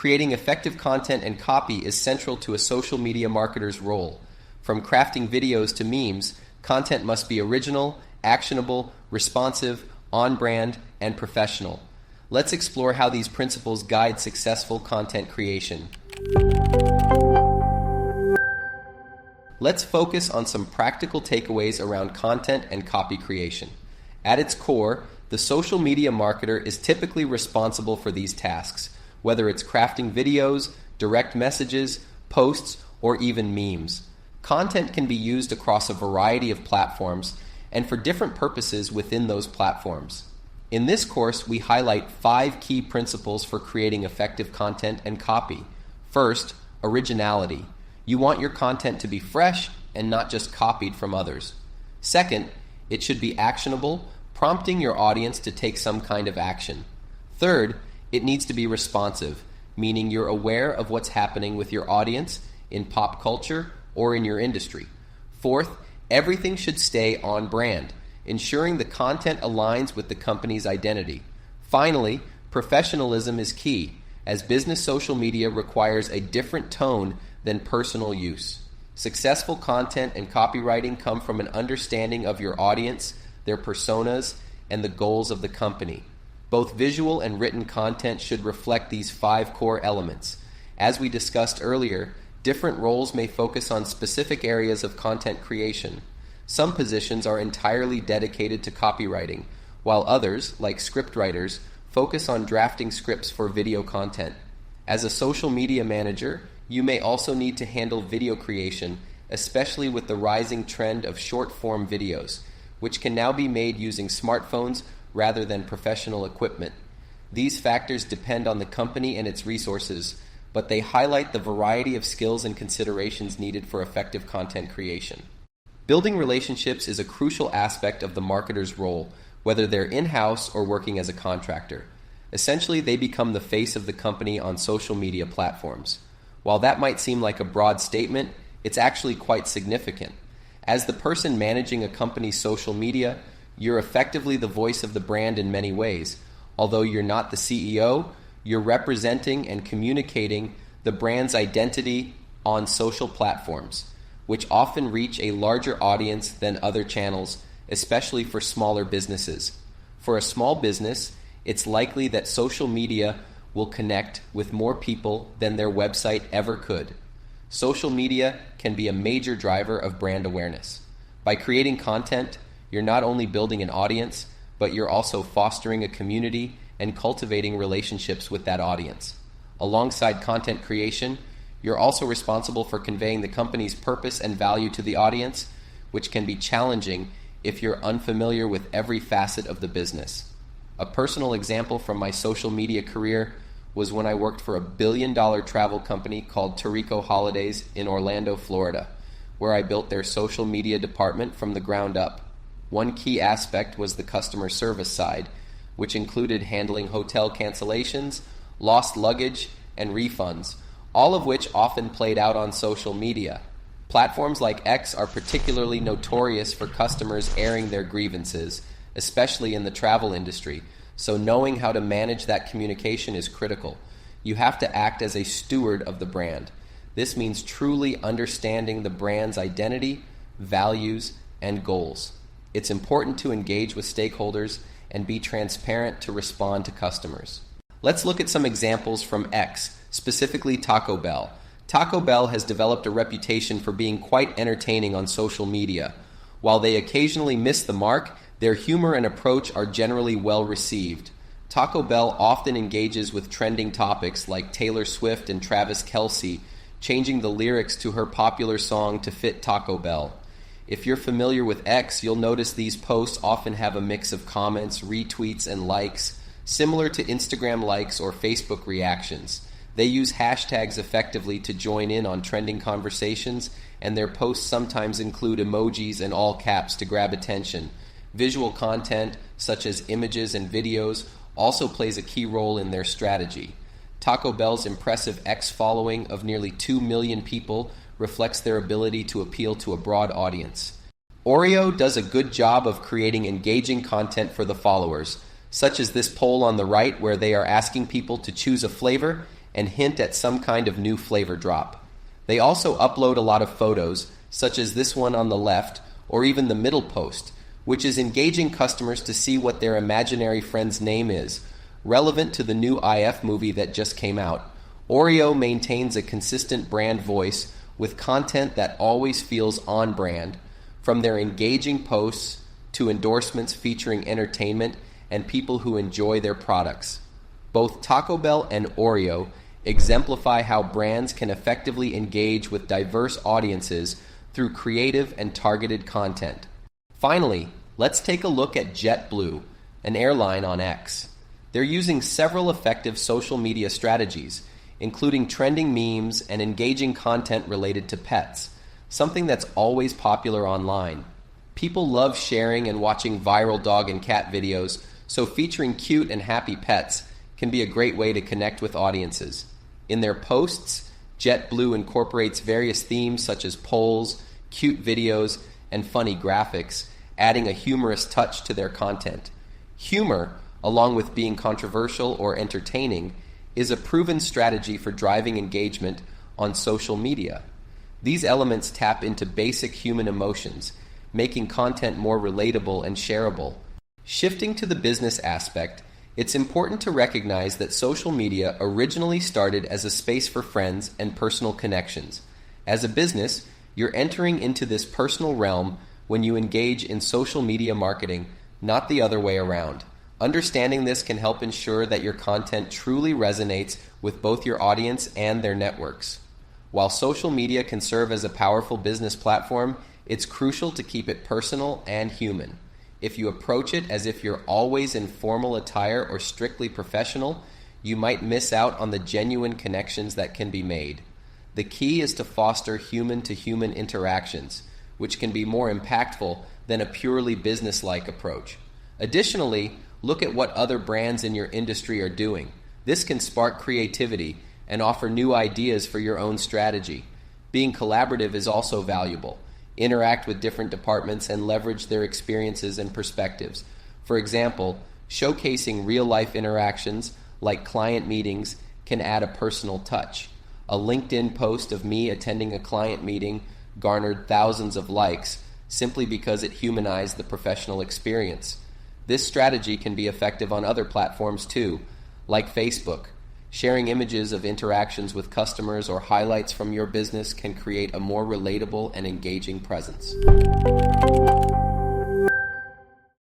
Creating effective content and copy is central to a social media marketer's role. From crafting videos to memes, content must be original, actionable, responsive, on-brand, and professional. Let's explore how these principles guide successful content creation. Let's focus on some practical takeaways around content and copy creation. At its core, the social media marketer is typically responsible for these tasks, whether it's crafting videos, direct messages, posts, or even memes. Content can be used across a variety of platforms and for different purposes within those platforms. In this course, we highlight 5 key principles for creating effective content and copy. First, originality. You want your content to be fresh and not just copied from others. Second, it should be actionable, prompting your audience to take some kind of action. Third, it needs to be responsive, meaning you're aware of what's happening with your audience in pop culture or in your industry. Fourth, everything should stay on brand, ensuring the content aligns with the company's identity. Finally, professionalism is key, as business social media requires a different tone than personal use. Successful content and copywriting come from an understanding of your audience, their personas, and the goals of the company. Both visual and written content should reflect these 5 core elements. As we discussed earlier, different roles may focus on specific areas of content creation. Some positions are entirely dedicated to copywriting, while others, like scriptwriters, focus on drafting scripts for video content. As a social media manager, you may also need to handle video creation, especially with the rising trend of short-form videos, which can now be made using smartphones rather than professional equipment. These factors depend on the company and its resources, but they highlight the variety of skills and considerations needed for effective content creation. Building relationships is a crucial aspect of the marketer's role, whether they're in-house or working as a contractor. Essentially, they become the face of the company on social media platforms. While that might seem like a broad statement, it's actually quite significant. As the person managing a company's social media, you're effectively the voice of the brand in many ways. Although you're not the CEO, you're representing and communicating the brand's identity on social platforms, which often reach a larger audience than other channels, especially for smaller businesses. For a small business, it's likely that social media will connect with more people than their website ever could. Social media can be a major driver of brand awareness. By creating content, you're not only building an audience, but you're also fostering a community and cultivating relationships with that audience. Alongside content creation, you're also responsible for conveying the company's purpose and value to the audience, which can be challenging if you're unfamiliar with every facet of the business. A personal example from my social media career was when I worked for a billion-dollar travel company called Tarico Holidays in Orlando, Florida, where I built their social media department from the ground up. One key aspect was the customer service side, which included handling hotel cancellations, lost luggage, and refunds, all of which often played out on social media. Platforms like X are particularly notorious for customers airing their grievances, especially in the travel industry, so knowing how to manage that communication is critical. You have to act as a steward of the brand. This means truly understanding the brand's identity, values, and goals. It's important to engage with stakeholders and be transparent to respond to customers. Let's look at some examples from X, specifically Taco Bell. Taco Bell has developed a reputation for being quite entertaining on social media. While they occasionally miss the mark, their humor and approach are generally well received. Taco Bell often engages with trending topics like Taylor Swift and Travis Kelce, changing the lyrics to her popular song to fit Taco Bell. If you're familiar with X, you'll notice these posts often have a mix of comments, retweets, and likes, similar to Instagram likes or Facebook reactions. They use hashtags effectively to join in on trending conversations, and their posts sometimes include emojis in all caps to grab attention. Visual content, such as images and videos, also plays a key role in their strategy. Taco Bell's impressive X following of nearly 2 million people reflects their ability to appeal to a broad audience. Oreo does a good job of creating engaging content for the followers, such as this poll on the right where they are asking people to choose a flavor and hint at some kind of new flavor drop. They also upload a lot of photos, such as this one on the left, or even the middle post, which is engaging customers to see what their imaginary friend's name is. Relevant to the new IF movie that just came out, Oreo maintains a consistent brand voice with content that always feels on brand, from their engaging posts to endorsements featuring entertainment and people who enjoy their products. Both Taco Bell and Oreo exemplify how brands can effectively engage with diverse audiences through creative and targeted content. Finally, let's take a look at JetBlue, an airline on X. They're using several effective social media strategies, including trending memes and engaging content related to pets, something that's always popular online. People love sharing and watching viral dog and cat videos, so featuring cute and happy pets can be a great way to connect with audiences. In their posts, JetBlue incorporates various themes such as polls, cute videos, and funny graphics, adding a humorous touch to their content. Humor, along with being controversial or entertaining, is a proven strategy for driving engagement on social media. These elements tap into basic human emotions, making content more relatable and shareable. Shifting to the business aspect, it's important to recognize that social media originally started as a space for friends and personal connections. As a business, you're entering into this personal realm when you engage in social media marketing, not the other way around. Understanding this can help ensure that your content truly resonates with both your audience and their networks. While social media can serve as a powerful business platform, it's crucial to keep it personal and human. If you approach it as if you're always in formal attire or strictly professional, you might miss out on the genuine connections that can be made. The key is to foster human-to-human interactions, which can be more impactful than a purely business-like approach. Additionally, look at what other brands in your industry are doing. This can spark creativity and offer new ideas for your own strategy. Being collaborative is also valuable. Interact with different departments and leverage their experiences and perspectives. For example, showcasing real-life interactions like client meetings can add a personal touch. A LinkedIn post of me attending a client meeting garnered thousands of likes simply because it humanized the professional experience. This strategy can be effective on other platforms too, like Facebook. Sharing images of interactions with customers or highlights from your business can create a more relatable and engaging presence.